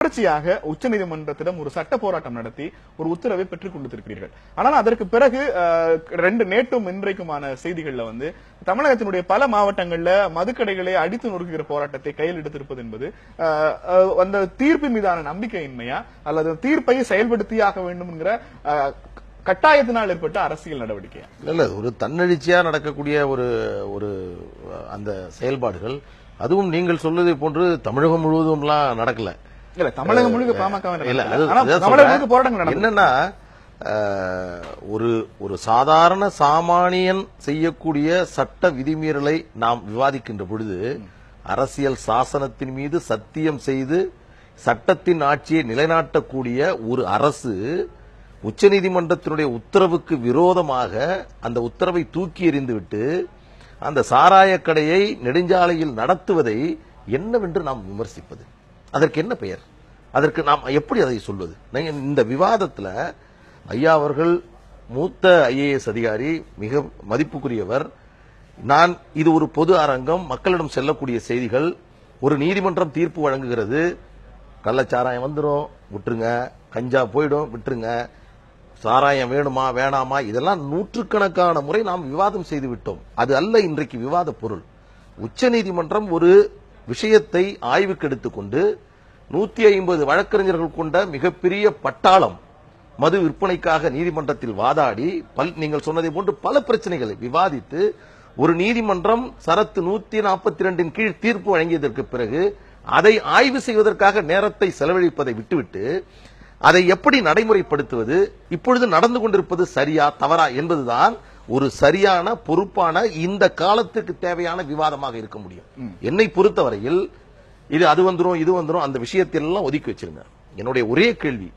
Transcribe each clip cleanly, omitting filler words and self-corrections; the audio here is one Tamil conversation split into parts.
தொடர்ச்சியாக உச்சநீதிமன்றத்திடம் ஒரு சட்ட போராட்டம் நடத்தி ஒரு உத்தரவை பெற்றுக் கொடுத்திருக்கிறீர்கள். ஆனால் அதற்கு பிறகு நேற்றும் இன்றைக்குமான செய்திகள்ல தமிழகத்தினுடைய பல மாவட்டங்கள்ல மதுக்கடைகளை அடித்து நொறுக்குகிற போராட்டத்தை கையில் எடுத்திருப்பது என்பது அந்த தீர்ப்பின் மீதான நம்பிக்கையின்மையா அல்லது தீர்ப்பை செயல்படுத்தியாக வேண்டும் என்கிற கட்டாயத்தினால் ஏற்பட்ட அரசியல் நடவடிக்கையா? இல்ல, ஒரு தன்னெழுச்சியா நடக்கக்கூடிய ஒரு அந்த செயல்பாடுகள், அதுவும் நீங்கள் சொல்வதை போன்று தமிழகம் முழுவதும் எல்லாம் நடக்கல. இல்ல, தமிழகம் முழுக்க பாமக என்னன்னா ஒரு சாதாரண சாமானியன் செய்யக்கூடிய சட்ட விதிமீறலை நாம் விவாதிக்கின்ற பொழுது அரசியல் சாசனத்தின் மீது சத்தியம் செய்து சட்டத்தின் ஆட்சியை நிலைநாட்டக்கூடிய ஒரு அரசு உச்சநீதிமன்றத்தினுடைய உத்தரவுக்கு விரோதமாக அந்த உத்தரவை தூக்கி எறிந்துவிட்டு அந்த சாராய கடையை நெடுஞ்சாலையில் நடத்துவதை என்னவென்று நாம் விமர்சிப்பது? அதற்கு என்ன பெயர்? அதற்கு நாம் எப்படி அதை சொல்வது? இந்த விவாதத்தில் ஐயா அவர்கள் மூத்த ஐஏஎஸ் அதிகாரி, மிக மதிப்புக்குரியவர். நான் இது ஒரு பொது அரங்கம், மக்களிடம் செல்லக்கூடிய செய்திகள். ஒரு நீதிமன்றம் தீர்ப்பு வழங்குகிறது, கள்ளச்சாராயம் வந்துடும் விட்டுருங்க, கஞ்சா போயிடும் விட்டுருங்க, சாராயம் வேணுமா வேணாமா, இதெல்லாம் நூற்றுக்கணக்கான முறை நாம் விவாதம் செய்து விட்டோம். அது அல்ல இன்றைக்கு விவாத பொருள். உச்சநீதிமன்றம் ஒரு விஷயத்தை ஆய்வுக்கு எடுத்துக்கொண்டு 150 வழக்கறிஞர்கள் கொண்ட மிகப்பெரிய பட்டாளம் மது விற்பனைக்காக நீதிமன்றத்தில் வாதாடி நீங்கள் சொன்னதை போன்று பல பிரச்சனைகளை விவாதித்து ஒரு நீதிமன்றம் சரத்து 142 கீழ் தீர்ப்பு வழங்கியதற்கு பிறகு அதை ஆய்வு செய்வதற்காக நேரத்தை செலவழிப்பதை விட்டுவிட்டு அதை எப்படி நடைமுறைப்படுத்துவது, இப்பொழுது நடந்து கொண்டிருப்பது சரியா தவறா என்பதுதான் ஒரு சரியான பொறுப்பான இந்த காலத்துக்கு தேவையான விவாதமாக இருக்க முடியும். என்னை பொறுத்தவரையில் இது அது வந்துரும் இது வந்துரும் அந்த விஷயத்தெல்லாம் ஒதுக்கி வச்சிருங்க. என்னுடைய ஒரே கேள்வி,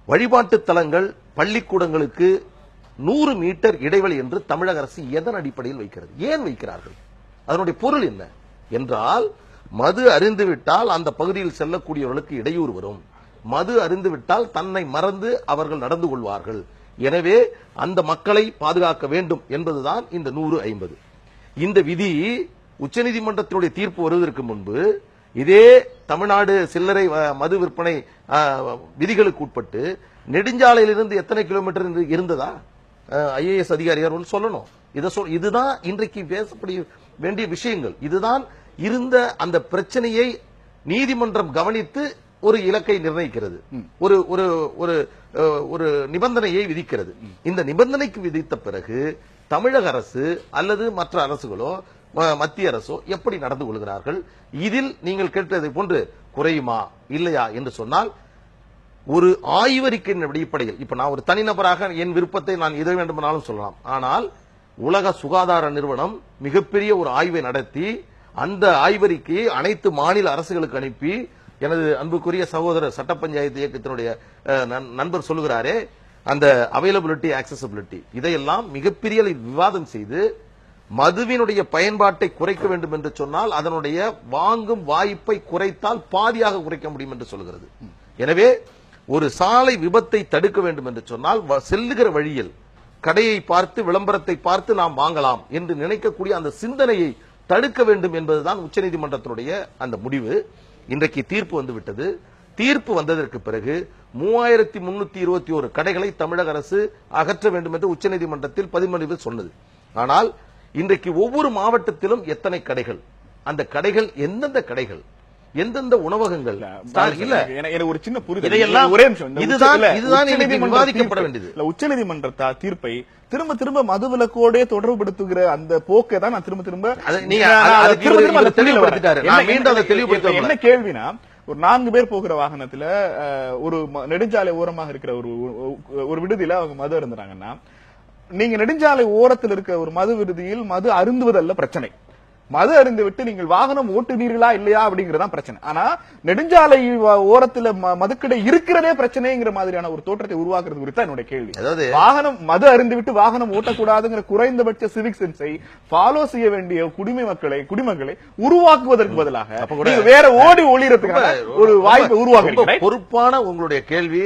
வழிபாட்டு தலங்கள் பள்ளிக்கூடங்களுக்கு 100 மீட்டர் இடைவெளி என்று தமிழக அரசு எதன் அடிப்படையில் வைக்கிறது? ஏன் வைக்கிறார்கள்? அதனுடைய பொருள் என்ன என்றால், மது அருந்துவிட்டால் அந்த பகுதியில் செல்லக்கூடியவர்களுக்கு இடையூறு வரும், மது அருந்துவிட்டால் தன்னை மறந்து அவர்கள் நடந்து கொள்வார்கள், எனவே அந்த மக்களை பாதுகாக்க வேண்டும் என்பதுதான் இந்த 150. இந்த விதி உச்சநீதிமன்றத்தினுடைய தீர்ப்பு வருவதற்கு முன்பு இதே தமிழ்நாடு சில்லறை மது விற்பனை விதிகளுக்கு உட்பட்டு நெடுஞ்சாலையிலிருந்து எத்தனை கிலோமீட்டர் இருந்ததா ஐஏஎஸ் அதிகாரிகள் சொல்லணும். இதுதான் இன்றைக்கு பேசப்பட வேண்டிய விஷயங்கள். இதுதான் இருந்த அந்த பிரச்சனையை நீதிமன்றம் கவனித்து ஒரு இலக்கை நிர்ணயிக்கிறது, ஒரு ஒரு ஒரு ஒரு நிபந்தனையை விதிக்கிறது. இந்த நிபந்தனைக்கு விதித்த பிறகு தமிழக அரசு அல்லது மற்ற அரசுகளோ மத்திய அரசோ எப்படி நடந்து கொள்கிறார்கள்? இதில் நீங்கள் கேட்டதை போன்று குறையுமா இல்லையா என்று சொன்னால், ஒரு ஆய்வறிக்கையின் அடிப்படையில், இப்ப நான் ஒரு தனிநபராக என் விருப்பத்தை நான் எதை வேண்டுமானாலும் சொல்லலாம். ஆனால் உலக சுகாதார நிறுவனம் மிகப்பெரிய ஒரு ஆய்வை நடத்தி அந்த ஆய்வறிக்கையை அனைத்து மாநில அரசுகளுக்கு அனுப்பி, எனது அன்புக்குரிய சகோதரர் சட்ட பஞ்சாயத்து இயக்கத்தினுடைய நண்பர் சொல்லுகிறாரே, அந்த அவைலபிலிட்டி ஆக்சசிபிலிட்டி இதையெல்லாம் மிகப்பெரிய விவாதம் செய்து மதுவினுடைய பயன்பாட்டை குறைக்க வேண்டும் என்று சொன்னால் அதனுடைய வாங்கும் வாய்ப்பை குறைத்தால் பாதியாக குறைக்க முடியும் என்று சொல்கிறது. எனவே ஒரு சாலை விபத்தை தடுக்க வேண்டும் என்று சொன்னால் செல்லுகிற வழியில் கடையை பார்த்து விளம்பரத்தை பார்த்து நாம் வாங்கலாம் என்று நினைக்கக்கூடிய அந்த சிந்தனையை தடுக்க வேண்டும் என்பதுதான் உச்சநீதிமன்றத்தினுடைய அந்த முடிவு. இன்றைக்கு தீர்ப்பு வந்துவிட்டது. தீர்ப்பு வந்ததற்கு பிறகு 3321 கடைகளை தமிழக அரசு அகற்ற வேண்டும் என்று உச்சநீதிமன்றத்தில் பதிமூணில் சொன்னது. ஆனால் இன்றைக்கு ஒவ்வொரு மாவட்டத்திலும் எத்தனை கடைகள், அந்த கடைகள் எந்தெந்த கடைகள், எந்தெந்த உணவகங்கள் இல்ல, ஒரு சின்ன புரிதல். இதுதான் விவாதிக்கப்பட வேண்டியது. உச்சநீதிமன்ற தீர்ப்பை திரும்ப திரும்ப மதுவிலக்கோட தொடர்புபடுத்துகிற அந்த போக்கை தான் நான் திரும்ப திரும்ப என்ன கேள்வினா, ஒரு 4 பேர் போகிற வாகனத்துல ஒரு நெடுஞ்சாலை ஓரமாக இருக்கிற ஒரு விடுதியில அவங்க மது அருந்துறாங்கன்னா, நீங்க நெடுஞ்சாலை ஓரத்தில் இருக்க ஒரு மது விடுதியில் மது அருந்துவதல்ல பிரச்சனை, மது அருந்து விட்டு நீங்கள் வாகனம் ஓட்டுவீர்களா இல்லையா அப்படிங்கறதான் பிரச்சனை. ஆனா நெடுஞ்சாலை ஓரத்துல மதுக்கடை இருக்கிறதே பிரச்சனைங்கிற மாதிரியான ஒரு தோற்றத்தை உருவாக்குறது குறித்து என்னுடைய கேள்வி. அதாவது வாகனம் மது அருந்து விட்டு வாகனம் ஓட்டக்கூடாதுங்கிற குறைந்தபட்ச சிவிக் சென்ஸை ஃபாலோ செய்ய வேண்டிய குடிமக்களை உருவாக்குவதற்கு பதிலாக வேற ஓடி ஒளிறதுக்கான ஒரு வாய்ப்பை உருவாக்க பொறுப்பான உங்களுடைய கேள்வி.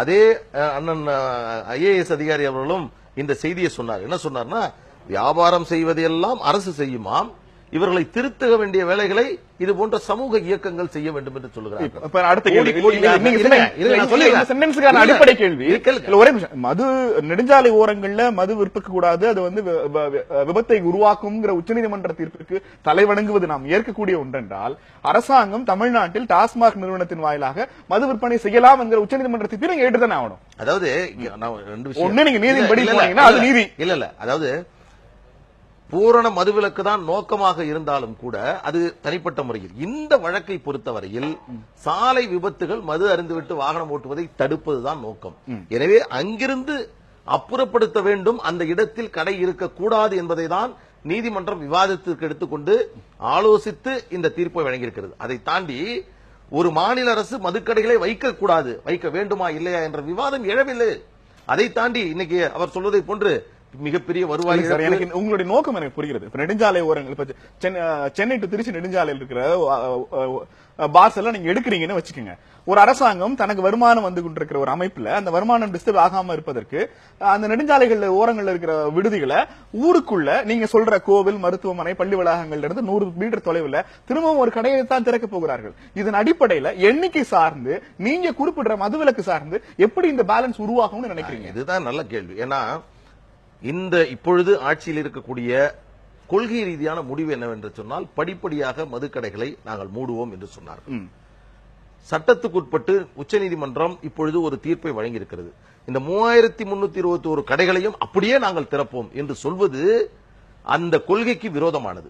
அதே அண்ணன் ஐஏஎஸ் அதிகாரி அவர்களும் இந்த செய்தியை சொன்னார். என்ன சொன்னார்னா, வியாபாரம் செய்வதையெல்லாம் அரசு செய்யுமாம், இவர்களை திருத்த வேண்டிய வேலைகளை இது போன்ற சமூக இயக்கங்கள் செய்ய வேண்டும் என்று சொல்லுகிறார்கள். இப்ப அடுத்த கேள்வி. கோடி நீங்க இந்த சென்டென்ஸ்க்கான அடிப்படை கேள்வி. ஒரே நிமிஷம். மது நெடுஞ்சாலை ஓரங்கள்ல மது விற்பக்க கூடாது, அது வந்து விபத்தை உருவாக்கும்ங்கிற உச்சநீதிமன்ற தீர்ப்புக்கு தலைவணங்குவது நாம் ஏற்கக்கூடிய ஒன்றென்றால், அரசாங்கம் தமிழ்நாட்டில் டாஸ்மாக் நிறுவனத்தின் வாயிலாக மது விற்பனை செய்யலாம் என்கிற உச்சநீதிமன்ற தீர்ப்பை நீங்க ஏற்றுதானே ஆகணும். அதாவது நான் ரெண்டு விஷயம். ஒண்ணு நீங்க நீதிபடி போனீங்கன்னா அது நீதி இல்ல. அதாவது பூரண மதுவிலக்கு தான் நோக்கமாக இருந்தாலும் கூட அது தனிப்பட்ட முறையில் இந்த வழக்கை பொறுத்தவரையில் சாலை விபத்துகள் மது அருந்துவிட்டு வாகனம் ஓட்டுவதை தடுப்பதுதான் நோக்கம். எனவே அங்கிருந்து அப்புறப்படுத்த வேண்டும், அந்த இடத்தில் கடை இருக்கக்கூடாது என்பதை தான் நீதிமன்றம் விவாதத்திற்கு எடுத்துக்கொண்டு ஆலோசித்து இந்த தீர்ப்பை வழங்கியிருக்கிறது. அதை தாண்டி ஒரு மாநில அரசு மதுக்கடைகளை வைக்கக்கூடாது, வைக்க வேண்டுமா இல்லையா என்ற விவாதம் எழவில்லை. அதை தாண்டி இன்னைக்கு அவர் சொல்வதை போன்று மிகப்பெரிய வருவாய். எனக்கு உங்களுடைய நோக்கம் எனக்கு புரிகிறது. இப்ப நெடுஞ்சாலை ஓரங்கள், இப்ப சென்னை டு திருச்சி நெடுஞ்சாலையில் இருக்கிற பார்ஸ் எல்லாம் நீங்க எடுக்கிறீங்கன்னு வச்சுக்கோங்க. ஒரு அரசாங்கம் தனக்கு வருமானம் வந்து கொண்டிருக்கிற ஒரு அமைப்புல அந்த வருமானம் டிஸ்டர்ப் ஆகாம இருப்பதற்கு அந்த நெடுஞ்சாலைகள் ஓரங்கள்ல இருக்கிற விடுதிகளை ஊருக்குள்ள நீங்க சொல்ற கோவில், மருத்துவமனை, பள்ளி வளாகங்கள்ல இருந்து 100 மீட்டர் தொலைவில் திரும்பவும் ஒரு கடையை தான் திறக்க போகிறார்கள். இதன் அடிப்படையில எண்ணிக்கை சார்ந்து நீங்க குறிப்பிடுற மதுவிலக்கு சார்ந்து எப்படி இந்த பேலன்ஸ் உருவாகும்னு நினைக்கிறீங்க? இதுதான் நல்ல கேள்வி. ஏன்னா இந்த இப்பொழுது ஆட்சியில் இருக்கக்கூடிய கொள்கை ரீதியான முடிவு என்னவென்று சொன்னால், படிப்படியாக மதுக்கடைகளை நாங்கள் மூடுவோம் என்று சொன்னார்கள். சட்டத்துக்குட்பட்டு உச்சநீதிமன்றம் இப்பொழுது ஒரு தீர்ப்பை வழங்கியிருக்கிறது. இந்த 3321 கடைகளையும் அப்படியே நாங்கள் திறப்போம் என்று சொல்வது அந்த கொள்கைக்கு விரோதமானது.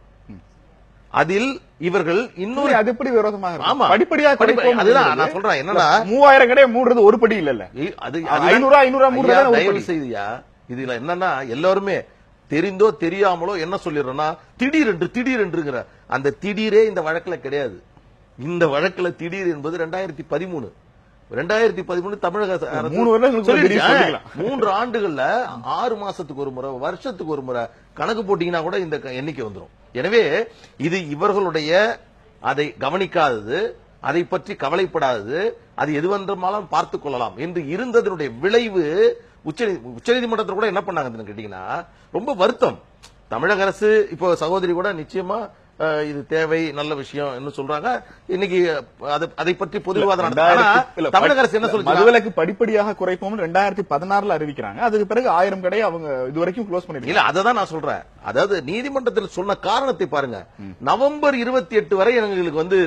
அதில் இவர்கள் இன்னொரு அது எப்படி விரோதமாக? ஆமா, படிப்படியாக அதுதான் நான் சொல்றேன். என்னன்னா 3000 கடையை மூடுறது ஒரு படி இல்ல. அது 500 மூடுறது தயவு செய்தியா. இதுல என்னன்னா எல்லாருமே தெரிந்தோ தெரியாமலோ என்ன சொல்லிடுறோம்னா திடீரென்றுங்கிற அந்த திடீரே இந்த வழக்குல கிடையாது. இந்த வழக்குல திடீர் என்பது 2013 தமிழக அரசு 3 ஆண்டுகள்ல 6 மாசத்துக்கு ஒரு முறை, வருஷத்துக்கு ஒரு முறை கணக்கு போட்டீங்கன்னா கூட இந்த எண்ணிக்கை வந்துடும். எனவே இது இவர்களுடைய அதை கவனிக்காதது, அதை பற்றி கவலைப்படாதது, அது எது வந்தாலும் பார்த்துக் கொள்ளலாம் என்று இருந்ததனுடைய விளைவு உச்சநீதிமன்றத்தில் கூட என்ன பண்ணாங்க கேட்டீங்கன்னா ரொம்ப வருத்தம். தமிழக அரசு இப்போ சகோதரி கூட நிச்சயமா இது தேவை, நல்ல விஷயம் என்ன சொல்றாங்க. இன்னைக்கு அதை பற்றி பொது விவாதம் தமிழக அரசு என்ன சொல்லுங்க, மதுவிலக்கு படிப்படியாக குறைப்போம் 2016 அறிவிக்கிறாங்க. அதுக்கு பிறகு 1000 கடை அவங்க இதுவரைக்கும் க்ளோஸ் பண்ணிருக்காங்க. இல்ல அததான் நான் சொல்றேன். அதாவது நீதிமன்றத்தில் சொன்ன காரணத்தை பாருங்க. நவம்பர் 28 வரை எங்களுக்கு வந்து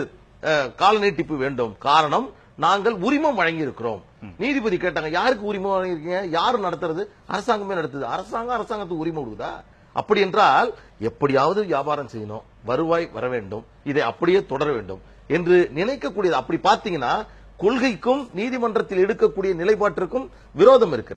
கால நீட்டிப்பு வேண்டும். காரணம், நாங்கள் உரிமம் வழங்கி இருக்கிறோம். நீதிபதி கேட்டாங்க, யாருக்கு உரிமம் வழங்கியிருக்கீங்க, யாரு நடத்துறது? அரசாங்கமே நடத்துது. அரசாங்கத்துக்கு உரிமை கொடுக்குதா? அப்படி என்றால் எப்படியாவது வியாபாரம் செய்யணும், வருவாய் வர வேண்டும், இதை அப்படியே தொடர வேண்டும் என்று நினைக்கக்கூடியது. அப்படி பாத்தீங்கன்னா கொள்கைக்கும் நீதிமன்றத்தில் எடுக்கக்கூடிய நிலைப்பாட்டிற்கும் விரோதம் இருக்கு.